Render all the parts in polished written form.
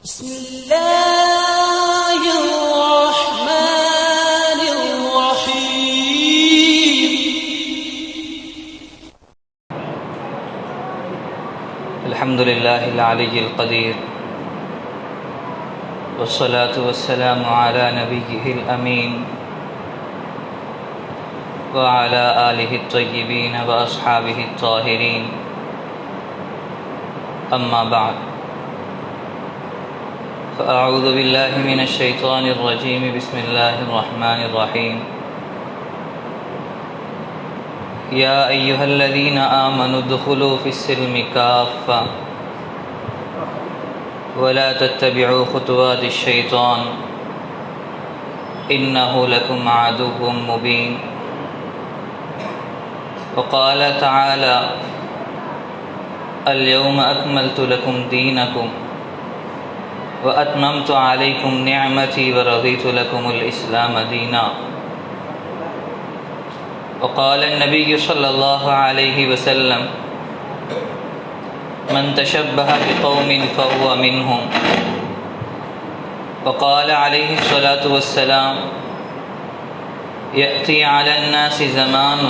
بسم الله الرحمن الرحيم. الحمد لله العلي القدير، والصلاة والسلام على نبيه الأمين وعلى آله الطيبين وأصحابه الطاهرين. أما بعد، فأعوذ بالله من الشيطان الرجيم. بسم الله الرحمن الرحيم. يا أيها الذين آمنوا ادخلوا في السلم كافة ولا تتبعوا خطوات الشيطان إنه لكم عدو مبين. وقال تعالى: اليوم أكملت لكم دينكم وأتممت عليكم نعمتي ورضيت لكم الإسلام دينا. وقال النبي صلى الله عليه وسلم: من تشبه بقوم فهو منهم. وقال عليه الصلاة والسلام: يأتي على الناس زمان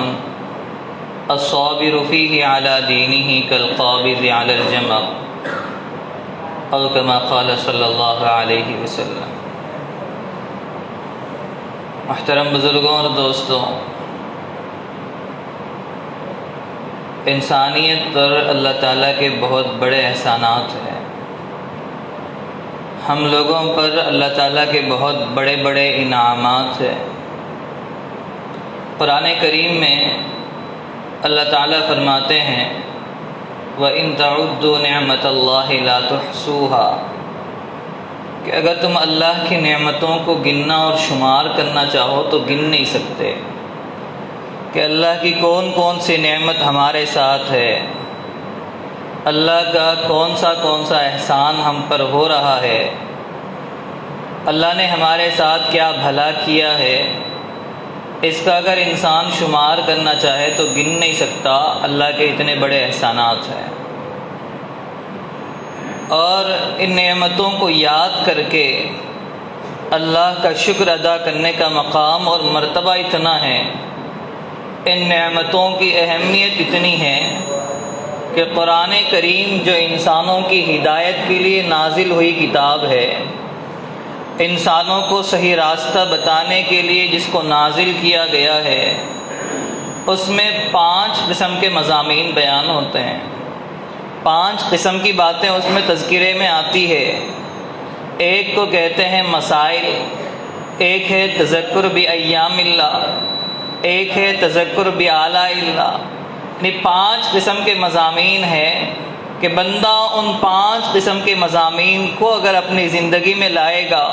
الصابر فيه على دينه كالقابض على الجمر، اور كما قال صلی اللہ علیہ وسلم. محترم بزرگوں اور دوستوں، انسانیت پر اللہ تعالیٰ کے بہت بڑے احسانات ہیں. ہم لوگوں پر اللہ تعالیٰ کے بہت بڑے بڑے انعامات ہیں. قرآن کریم میں اللہ تعالیٰ فرماتے ہیں: وَإِن تَعُدُّوا نِعْمَةَ اللَّهِ لَا تُحْصُوهَا، کہ اگر تم اللہ کی نعمتوں کو گننا اور شمار کرنا چاہو تو گن نہیں سکتے کہ اللہ کی کون کون سی نعمت ہمارے ساتھ ہے، اللہ کا کون سا احسان ہم پر ہو رہا ہے، اللہ نے ہمارے ساتھ کیا بھلا کیا ہے. اس کا اگر انسان شمار کرنا چاہے تو گن نہیں سکتا. اللہ کے اتنے بڑے احسانات ہیں، اور ان نعمتوں کو یاد کر کے اللہ کا شکر ادا کرنے کا مقام اور مرتبہ اتنا ہے، ان نعمتوں کی اہمیت اتنی ہے کہ قرآن کریم جو انسانوں کی ہدایت کے لیے نازل ہوئی کتاب ہے، انسانوں کو صحیح راستہ بتانے کے لیے جس کو نازل کیا گیا ہے، اس میں 5 قسم کے مضامین بیان ہوتے ہیں. 5 قسم کی باتیں اس میں تذکرے میں آتی ہے. ایک کو کہتے ہیں مسائل، ایک ہے تذکر بایام اللہ، ایک ہے تذکر بآلاء اللہ. یعنی 5 قسم کے مضامین ہیں کہ بندہ ان 5 قسم کے مضامین کو اگر اپنی زندگی میں لائے گا،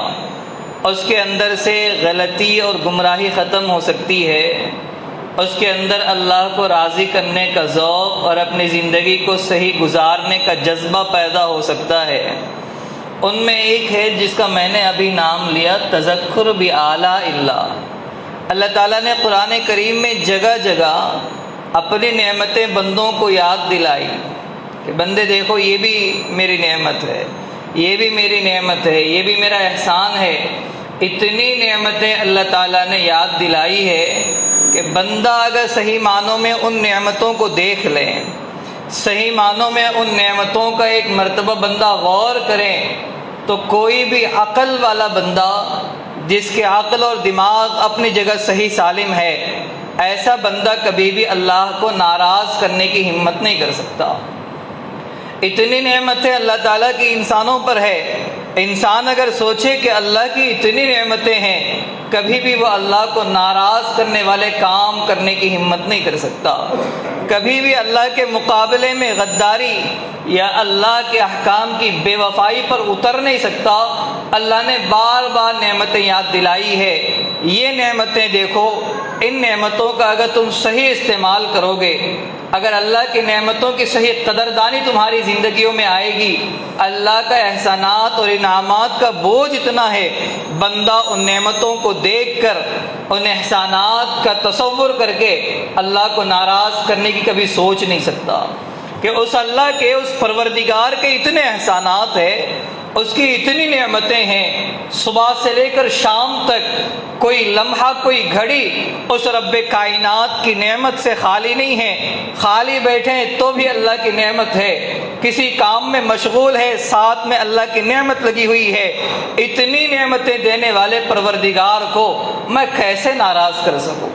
اس کے اندر سے غلطی اور گمراہی ختم ہو سکتی ہے، اس کے اندر اللہ کو راضی کرنے کا ذوق اور اپنی زندگی کو صحیح گزارنے کا جذبہ پیدا ہو سکتا ہے. ان میں ایک ہے جس کا میں نے ابھی نام لیا، تذکر بآلاء اللہ. اللہ تعالیٰ نے قرآن کریم میں جگہ جگہ اپنی نعمتیں بندوں کو یاد دلائی کہ بندے دیکھو، یہ بھی میری نعمت ہے، یہ بھی میری نعمت ہے، یہ بھی میرا احسان ہے. اتنی نعمتیں اللہ تعالیٰ نے یاد دلائی ہے کہ بندہ اگر صحیح معنوں میں ان نعمتوں کو دیکھ لیں، صحیح معنوں میں ان نعمتوں کا ایک مرتبہ بندہ غور کریں، تو کوئی بھی عقل والا بندہ جس کے عقل اور دماغ اپنی جگہ صحیح سالم ہے، ایسا بندہ کبھی بھی اللہ کو ناراض کرنے کی ہمت نہیں کر سکتا. اتنی نعمتیں اللہ تعالیٰ کی انسانوں پر ہے. انسان اگر سوچے کہ اللہ کی اتنی نعمتیں ہیں، کبھی بھی وہ اللہ کو ناراض کرنے والے کام کرنے کی ہمت نہیں کر سکتا. کبھی بھی اللہ کے مقابلے میں غداری یا اللہ کے احکام کی بے وفائی پر اتر نہیں سکتا. اللہ نے بار بار نعمتیں یاد دلائی ہے. یہ نعمتیں دیکھو، ان نعمتوں کا اگر تم صحیح استعمال کرو گے، اگر اللہ کی نعمتوں کی صحیح قدردانی تمہاری زندگیوں میں آئے گی، اللہ کا احسانات اور انعامات کا بوجھ اتنا ہے، بندہ ان نعمتوں کو دیکھ کر، ان احسانات کا تصور کر کے اللہ کو ناراض کرنے کی کبھی سوچ نہیں سکتا کہ اس اللہ کے، اس پروردگار کے اتنے احسانات ہیں اس کی اتنی نعمتیں ہیں، صبح سے لے کر شام تک کوئی لمحہ کوئی گھڑی اس رب کائنات کی نعمت سے خالی نہیں ہے۔ خالی بیٹھیں تو بھی اللہ کی نعمت ہے، کسی کام میں مشغول ہے ساتھ میں اللہ کی نعمت لگی ہوئی ہے۔ اتنی نعمتیں دینے والے پروردگار کو میں کیسے ناراض کر سکوں؟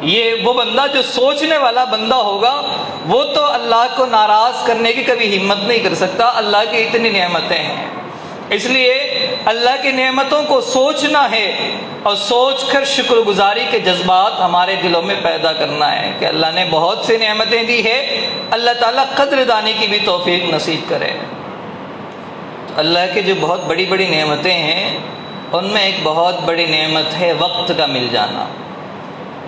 یہ وہ بندہ جو سوچنے والا بندہ ہوگا وہ تو اللہ کو ناراض کرنے کی کبھی ہمت نہیں کر سکتا۔ اللہ کی اتنی نعمتیں ہیں، اس لیے اللہ کی نعمتوں کو سوچنا ہے اور سوچ کر شکر گزاری کے جذبات ہمارے دلوں میں پیدا کرنا ہے کہ اللہ نے بہت سی نعمتیں دی ہے، اللہ تعالیٰ قدر دانی کی بھی توفیق نصیب کرے۔ تو اللہ کے جو بہت بڑی بڑی نعمتیں ہیں ان میں ایک بہت بڑی نعمت ہے وقت کا مل جانا۔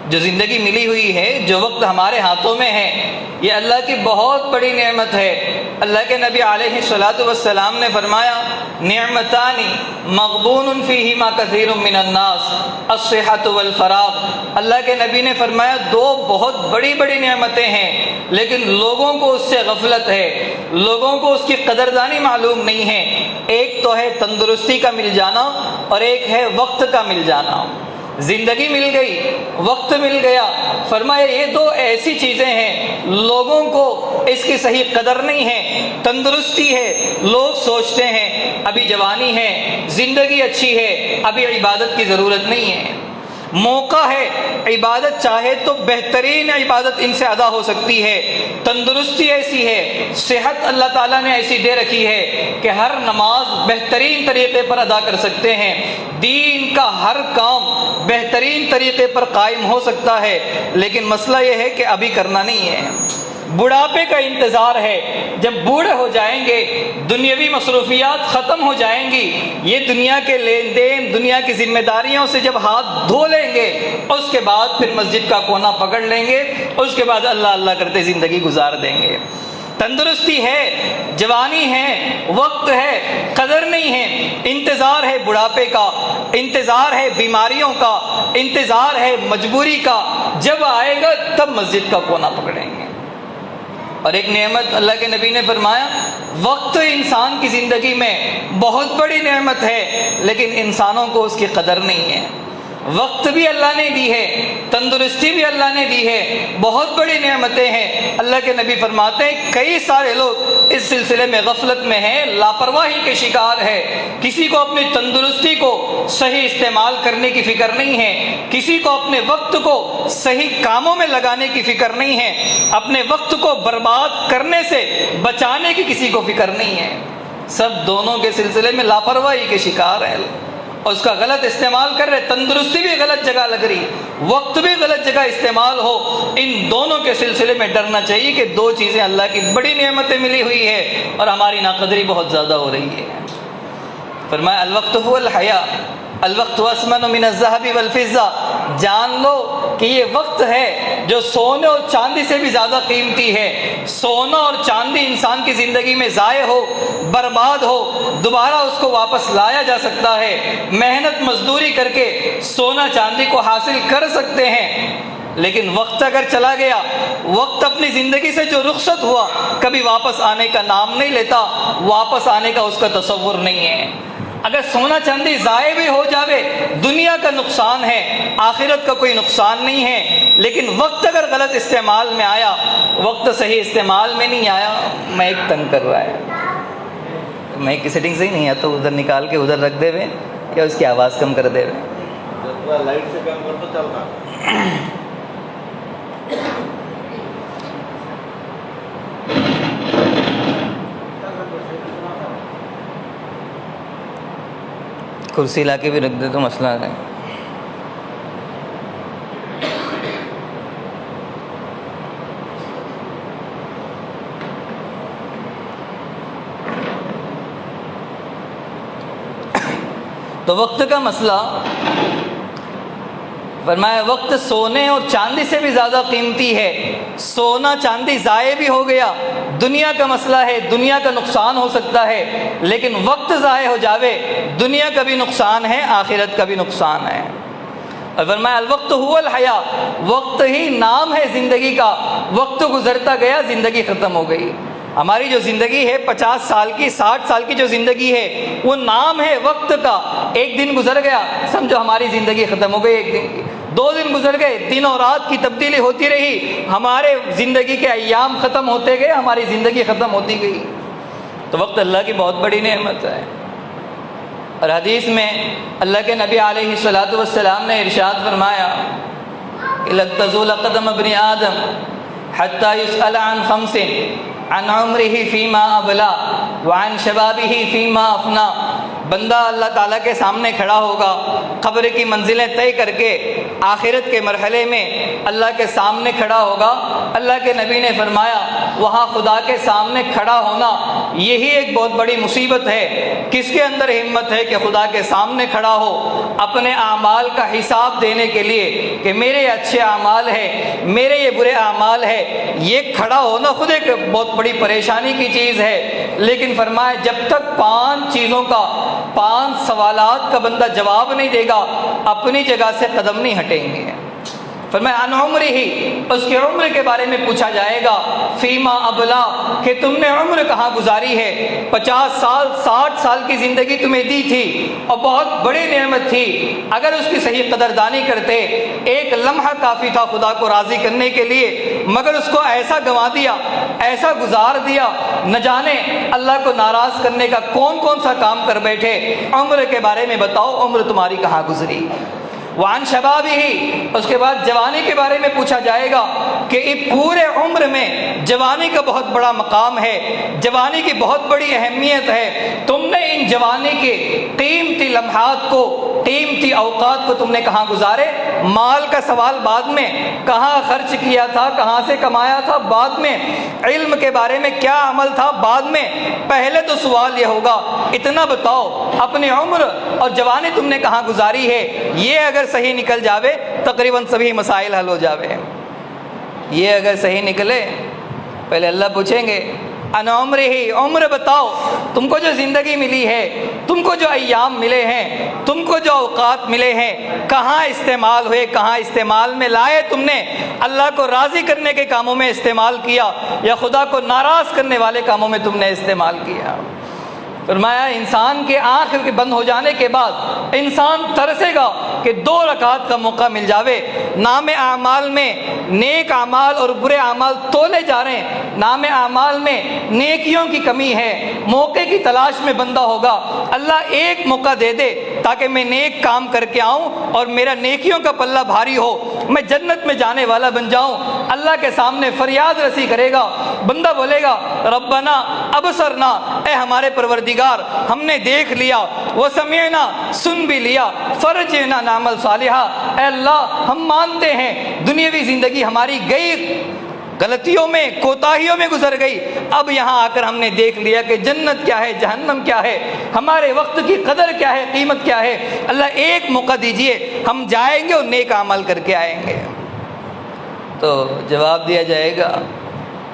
جو زندگی ملی ہوئی ہے، جو وقت ہمارے ہاتھوں میں ہے، یہ اللہ کی بہت بڑی نعمت ہے۔ اللہ کے نبی علیہ الصلاۃ والسلام نے فرمایا نعمتان مغبون فیہما کثیر من الناس الصحۃ والفراغ۔ اللہ کے نبی نے فرمایا دو بہت بڑی بڑی نعمتیں ہیں لیکن لوگوں کو اس سے غفلت ہے، لوگوں کو اس کی قدردانی معلوم نہیں ہے۔ ایک تو ہے تندرستی کا مل جانا اور ایک ہے وقت کا مل جانا۔ زندگی مل گئی، وقت مل گیا، فرمایا یہ دو ایسی چیزیں ہیں لوگوں کو اس کی صحیح قدر نہیں ہے۔ تندرستی ہے، لوگ سوچتے ہیں ابھی جوانی ہے، زندگی اچھی ہے، ابھی عبادت کی ضرورت نہیں ہے۔ موقع ہے، عبادت چاہے تو بہترین عبادت ان سے ادا ہو سکتی ہے۔ تندرستی ایسی ہے، صحت اللہ تعالیٰ نے ایسی دے رکھی ہے کہ ہر نماز بہترین طریقے پر ادا کر سکتے ہیں، دین کا ہر کام بہترین طریقے پر قائم ہو سکتا ہے، لیکن مسئلہ یہ ہے کہ ابھی کرنا نہیں ہے۔ بڑھاپے کا انتظار ہے، جب بوڑھے ہو جائیں گے دنیاوی مصروفیات ختم ہو جائیں گی، یہ دنیا کے لین دین دنیا کی ذمہ داریوں سے جب ہاتھ دھو لیں گے اس کے بعد پھر مسجد کا کونا پکڑ لیں گے، اس کے بعد اللہ اللہ کرتے زندگی گزار دیں گے۔ تندرستی ہے، جوانی ہے، وقت ہے، قدر نہیں ہے، انتظار ہے بڑھاپے کا، انتظار ہے بیماریوں کا، انتظار ہے مجبوری کا، جب آئے گا تب مسجد کا کونا پکڑیں گے۔ اور ایک نعمت اللہ کے نبی نے فرمایا وقت انسان کی زندگی میں بہت بڑی نعمت ہے لیکن انسانوں کو اس کی قدر نہیں ہے۔ وقت بھی اللہ نے دی ہے، تندرستی بھی اللہ نے دی ہے، بہت بڑی نعمتیں ہیں۔ اللہ کے نبی فرماتے ہیں کئی سارے لوگ اس سلسلے میں غفلت میں ہیں، لاپرواہی کے شکار ہے۔ کسی کو اپنی تندرستی کو صحیح استعمال کرنے کی فکر نہیں ہے، کسی کو اپنے وقت کو صحیح کاموں میں لگانے کی فکر نہیں ہے، اپنے وقت کو برباد کرنے سے بچانے کی کسی کو فکر نہیں ہے۔ سب دونوں کے سلسلے میں لاپرواہی کے شکار ہیں، اس کا غلط استعمال کر رہے۔ تندرستی بھی غلط جگہ لگ رہی، وقت بھی غلط جگہ استعمال ہو۔ ان دونوں کے سلسلے میں ڈرنا چاہیے کہ دو چیزیں اللہ کی بڑی نعمتیں ملی ہوئی ہے اور ہماری ناقدری بہت زیادہ ہو رہی ہے۔ فرمایا الوقت هو الحیاء، الوقت اثمن من الذهب والفضة۔ جان لو کہ یہ وقت ہے جو سونے اور چاندی سے بھی زیادہ قیمتی ہے۔ سونا اور چاندی انسان کی زندگی میں ضائع ہو، برباد ہو، دوبارہ اس کو واپس لایا جا سکتا ہے۔ محنت مزدوری کر کے سونا چاندی کو حاصل کر سکتے ہیں، لیکن وقت اگر چلا گیا، وقت اپنی زندگی سے جو رخصت ہوا کبھی واپس آنے کا نام نہیں لیتا، واپس آنے کا اس کا تصور نہیں ہے۔ اگر سونا چاندی ضائع بھی ہو جاوے دنیا کا نقصان ہے، آخرت کا کوئی نقصان نہیں ہے، لیکن وقت اگر غلط استعمال میں آیا، وقت صحیح استعمال میں نہیں آیا، مائک تنگ کر رہا ہے، مائک کی سیٹنگ صحیح نہیں ہے تو ادھر نکال کے ادھر رکھ دے ہوئے یا اس کی آواز کم کر دے ہوئے۔ لائٹ سے کم کر تو چل رہا۔ کرسی لا کے بھی رکھ دے تو مسئلہ ہے۔ تو وقت کا مسئلہ فرمایا وقت سونے اور چاندی سے بھی زیادہ قیمتی ہے۔ سونا چاندی ضائع بھی ہو گیا، دنیا کا مسئلہ ہے، دنیا کا نقصان ہو سکتا ہے، لیکن وقت ضائع ہو جاوے دنیا کا بھی نقصان ہے، آخرت کا بھی نقصان ہے۔ اور فرمایا الوقت هو الحیاء، وقت ہی نام ہے زندگی کا، وقت گزرتا گیا زندگی ختم ہو گئی۔ ہماری جو زندگی ہے 50 سال کی 60 سال کی جو زندگی ہے وہ نام ہے وقت کا. ایک دن گزر گیا سمجھو ہماری زندگی ختم ہو گئی. ایک دن کی 2 دن گزر گئے, دن اور رات کی تبدیلی ہوتی رہی, ہمارے زندگی کے ایام ختم ہوتے گئے, ہماری زندگی ختم ہوتی گئی. تو وقت اللہ کی بہت بڑی نعمت ہے. اور حدیث میں اللہ کے نبی علیہ الصلوۃ والسلام نے ارشاد فرمایا کہ لن تزول قدم ابن آدم حتى يسأل عن 5 عن عمره فيما ابلا وعن شبابه فيما افنا. بندہ اللہ تعالیٰ کے سامنے کھڑا ہوگا, قبر کی منزلیں طے کر کے آخرت کے مرحلے میں اللہ کے سامنے کھڑا ہوگا. اللہ کے نبی نے فرمایا وہاں خدا کے سامنے کھڑا ہونا یہی ایک بہت بڑی مصیبت ہے. کس کے اندر ہمت ہے کہ خدا کے سامنے کھڑا ہو اپنے اعمال کا حساب دینے کے لیے کہ میرے یہ اچھے اعمال ہیں, میرے یہ برے اعمال ہیں. یہ کھڑا ہونا خود ایک بہت بڑی پریشانی کی چیز ہے. لیکن فرمایا جب تک 5 چیزوں کا 5 سوالات کا بندہ جواب نہیں دے گا اپنی جگہ سے قدم نہیں ہٹیں گے. فرمایا عن عمرہ, اس کے عمر کے بارے میں پوچھا جائے گا, فیما ابلا, کہ تم نے عمر کہاں گزاری ہے. 50 سال 60 سال کی زندگی تمہیں دی تھی اور بہت بڑی نعمت تھی. اگر اس کی صحیح قدردانی کرتے ایک لمحہ کافی تھا خدا کو راضی کرنے کے لیے, مگر اس کو ایسا گنوا دیا, ایسا گزار دیا, نہ جانے اللہ کو ناراض کرنے کا کون کون سا کام کر بیٹھے. عمر کے بارے میں بتاؤ عمر تمہاری کہاں گزری. وعن شبابہ, اس کے بعد جوانی کے بارے میں پوچھا جائے گا کہ اس پورے عمر میں جوانی کا بہت بڑا مقام ہے, جوانی کی بہت بڑی اہمیت ہے. تم نے ان جوانی کے قیمتی لمحات کو, قیمتی اوقات کو تم نے کہاں گزارے. مال کا سوال بعد میں, کہاں خرچ کیا تھا, کہاں سے کمایا تھا بعد میں, علم کے بارے میں کیا عمل تھا بعد میں. پہلے تو سوال یہ ہوگا اتنا بتاؤ اپنی عمر اور جوانی تم نے کہاں گزاری ہے. یہ اگر صحیح نکل جاوے تقریباً سبھی مسائل حل ہو جاوے. یہ اگر صحیح نکلے پہلے اللہ پوچھیں گے ان عمرہ, عمر بتاؤ تم کو جو زندگی ملی ہے, تم کو جو ایام ملے ہیں, تم کو جو اوقات ملے ہیں, کہاں استعمال ہوئے, کہاں استعمال میں لائے. تم نے اللہ کو راضی کرنے کے کاموں میں استعمال کیا یا خدا کو ناراض کرنے والے کاموں میں تم نے استعمال کیا. فرمایا انسان کے آنکھ کے بند ہو جانے کے بعد انسان ترسے گا کہ 2 رکعت کا موقع مل جاوے. نام اعمال میں نیک اعمال اور برے اعمال تولے جا رہے ہیں, نام اعمال میں نیکیوں کی کمی ہے, موقع کی تلاش میں بندہ ہوگا. اللہ ایک موقع دے دے تاکہ میں نیک کام کر کے آؤں اور میرا نیکیوں کا پلہ بھاری ہو, میں جنت میں جانے والا بن جاؤں. اللہ کے سامنے فریاد رسی کرے گا, بندہ بولے گا ربنا ابصرنا, اے ہمارے پروردگار ہم نے دیکھ لیا, وہ سمعنا, سن بھی لیا, فرجنا نعمل صالحہ, اے اللہ ہم مانتے ہیں دنیاوی زندگی ہماری گئی, غلطیوں میں کوتاہیوں میں گزر گئی, اب یہاں آ کر ہم نے دیکھ لیا کہ جنت کیا ہے, جہنم کیا ہے, ہمارے وقت کی قدر کیا ہے, قیمت کیا ہے. اللہ ایک موقع دیجئے, ہم جائیں گے اور نیک عمل کر کے آئیں گے. تو جواب دیا جائے گا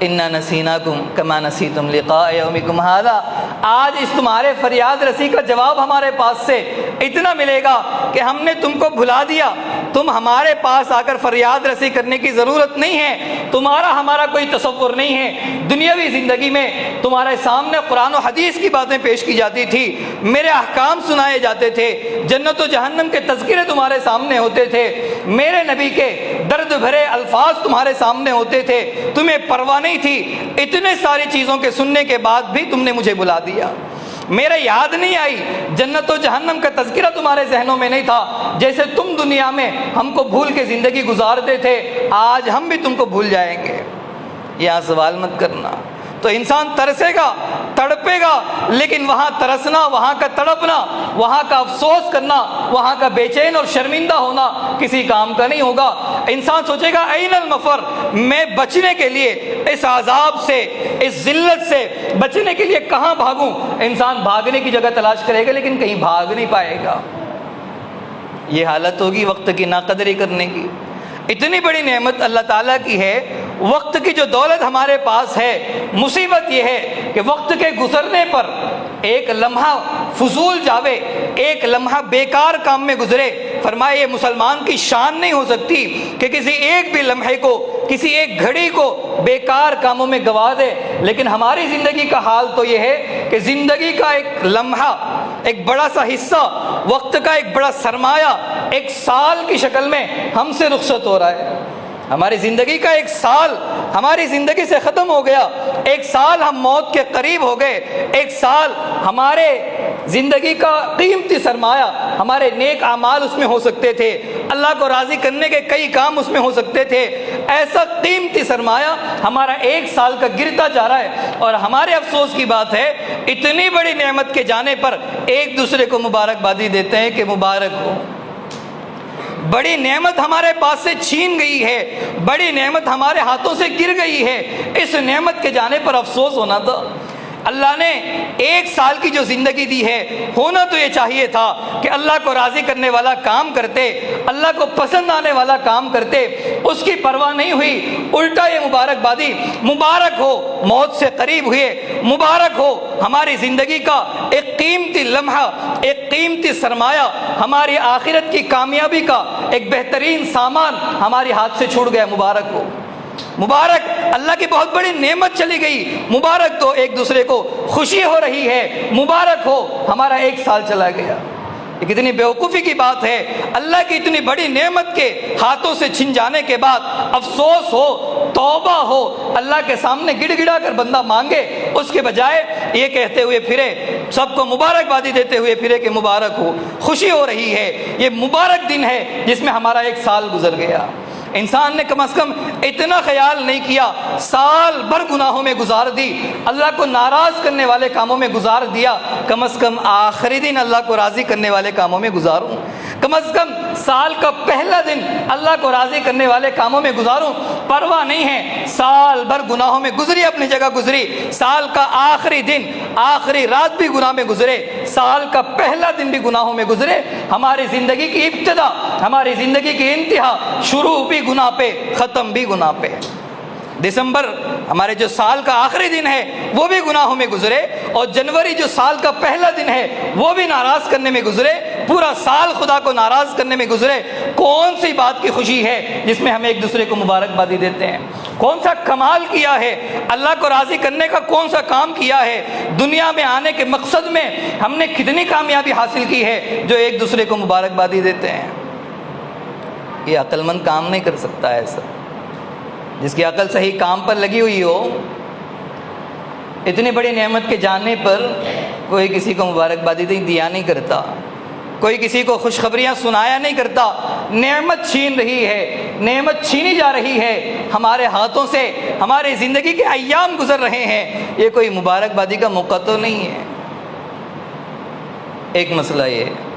انا نسیناکم کما نسیتم لقاء یومکم ھذا. آج اس تمہارے فریاد رسی کا جواب ہمارے پاس سے اتنا ملے گا کہ ہم نے تم کو بھلا دیا, تم ہمارے پاس آ کر فریاد رسی کرنے کی ضرورت نہیں ہے, تمہارا ہمارا کوئی تصور نہیں ہے. دنیاوی زندگی میں تمہارے سامنے قرآن و حدیث کی باتیں پیش کی جاتی تھی, میرے احکام سنائے جاتے تھے, جنت و جہنم کے تذکرے تمہارے سامنے ہوتے تھے, میرے نبی کے درد بھرے الفاظ تمہارے سامنے ہوتے تھے, تمہیں پرواہ نہیں تھی. اتنے ساری چیزوں کے سننے کے بعد بھی تم نے مجھے بلا دیا, میرے یاد نہیں آئی, جنت و جہنم کا تذکرہ تمہارے ذہنوں میں نہیں تھا. جیسے تم دنیا میں ہم کو بھول کے زندگی گزارتے تھے, آج ہم بھی تم کو بھول جائیں گے. یہاں سوال مت کرنا. تو انسان ترسے گا, تڑپے گا, لیکن وہاں ترسنا, وہاں کا تڑپنا, وہاں کا افسوس کرنا, وہاں کا بے چین اور شرمندہ ہونا کسی کام کا نہیں ہوگا. انسان سوچے گا این المفر, میں بچنے کے لیے اس عذاب سے, اس ذلت سے بچنے کے لیے کہاں بھاگوں. انسان بھاگنے کی جگہ تلاش کرے گا لیکن کہیں بھاگ نہیں پائے گا. یہ حالت ہوگی وقت کی ناقدری کرنے کی. اتنی بڑی نعمت اللہ تعالیٰ کی ہے, وقت کی جو دولت ہمارے پاس ہے. مصیبت یہ ہے کہ وقت کے گزرنے پر ایک لمحہ فضول جاوے, ایک لمحہ بیکار کام میں گزرے, فرمایا یہ مسلمان کی شان نہیں ہو سکتی کہ کسی ایک بھی لمحے کو، کسی ایک گھڑی کو بیکار کاموں میں گوا دے، لیکن ہماری زندگی کا حال تو یہ ہے کہ زندگی کا ایک لمحہ، ایک بڑا سا حصہ، وقت کا ایک بڑا سرمایہ ایک سال کی شکل میں ہم سے رخصت ہو رہا ہے۔ ہماری زندگی کا ایک سال ہماری زندگی سے ختم ہو گیا، ایک سال ہم موت کے قریب ہو گئے، ایک سال ہمارے زندگی کا قیمتی سرمایہ، ہمارے نیک اعمال اس میں ہو سکتے تھے، اللہ کو راضی کرنے کے کئی کام اس میں ہو سکتے تھے، ایسا قیمتی سرمایہ ہمارا ایک سال کا گرتا جا رہا ہے۔ اور ہمارے افسوس کی بات ہے اتنی بڑی نعمت کے جانے پر ایک دوسرے کو مبارکبادی دیتے ہیں کہ مبارک ہو۔ بڑی نعمت ہمارے پاس سے چھین گئی ہے، بڑی نعمت ہمارے ہاتھوں سے گر گئی ہے، اس نعمت کے جانے پر افسوس ہونا تھا۔ اللہ نے ایک سال کی جو زندگی دی ہے، ہونا تو یہ چاہیے تھا کہ اللہ کو راضی کرنے والا کام کرتے، اللہ کو پسند آنے والا کام کرتے، اس کی پرواہ نہیں ہوئی، الٹا یہ مبارکبادی، مبارک ہو موت سے قریب ہوئے، مبارک ہو ہماری زندگی کا ایک قیمتی لمحہ، ایک قیمتی سرمایہ، ہماری آخرت کی کامیابی کا ایک بہترین سامان ہمارے ہاتھ سے چھوٹ گیا، مبارک ہو۔ مبارک، اللہ کی بہت بڑی نعمت چلی گئی، مبارک تو ایک دوسرے کو خوشی ہو رہی ہے، مبارک ہو ہمارا ایک سال چلا گیا۔ یہ کتنی بیوقوفی کی بات ہے، اللہ کی اتنی بڑی نعمت کے ہاتھوں سے چھن جانے کے بعد افسوس ہو، توبہ ہو، اللہ کے سامنے گڑ گڑا کر بندہ مانگے، اس کے بجائے یہ کہتے ہوئے پھرے، سب کو مبارکبادی دیتے ہوئے پھرے کہ مبارک ہو، خوشی ہو رہی ہے، یہ مبارک دن ہے جس میں ہمارا ایک سال گزر گیا۔ انسان نے کم از کم اتنا خیال نہیں کیا، سال بھر گناہوں میں گزار دی، اللہ کو ناراض کرنے والے کاموں میں گزار دیا، کم از کم آخری دن اللہ کو راضی کرنے والے کاموں میں گزاروں، کم از کم سال کا پہلا دن اللہ کو راضی کرنے والے کاموں میں گزاروں۔ پرواہ نہیں ہے، سال بھر گناہوں میں گزری، اپنی جگہ گزری، سال کا آخری دن، آخری رات بھی گناہ میں گزرے، سال کا پہلا دن بھی گناہوں میں گزرے۔ ہماری زندگی کی ابتدا، ہماری زندگی کی انتہا، شروع بھی گناہ پہ، ختم بھی گناہ پہ۔ دسمبر ہمارے جو سال کا آخری دن ہے وہ بھی گناہوں میں گزرے، اور جنوری جو سال کا پہلا دن ہے وہ بھی ناراض کرنے میں گزرے، پورا سال خدا کو ناراض کرنے میں گزرے۔ کون سی بات کی خوشی ہے جس میں ہم ایک دوسرے کو مبارکبادی دیتے ہیں؟ کون سا کمال کیا ہے؟ اللہ کو راضی کرنے کا کون سا کام کیا ہے؟ دنیا میں آنے کے مقصد میں ہم نے کتنی کامیابی حاصل کی ہے جو ایک دوسرے کو مبارکبادی دیتے ہیں؟ یہ عقل مند کام نہیں کر سکتا ایسا۔ جس کی عقل صحیح کام پر لگی ہوئی ہو، اتنی بڑی نعمت کے جانے پر کوئی کسی کو مبارکبادی دیا نہیں کرتا، کوئی کسی کو خوشخبریاں سنایا نہیں کرتا۔ نعمت چھین رہی ہے، نعمت چھینی جا رہی ہے ہمارے ہاتھوں سے، ہماری زندگی کے ایام گزر رہے ہیں، یہ کوئی مبارکبادی کا موقع تو نہیں ہے۔ ایک مسئلہ یہ ہے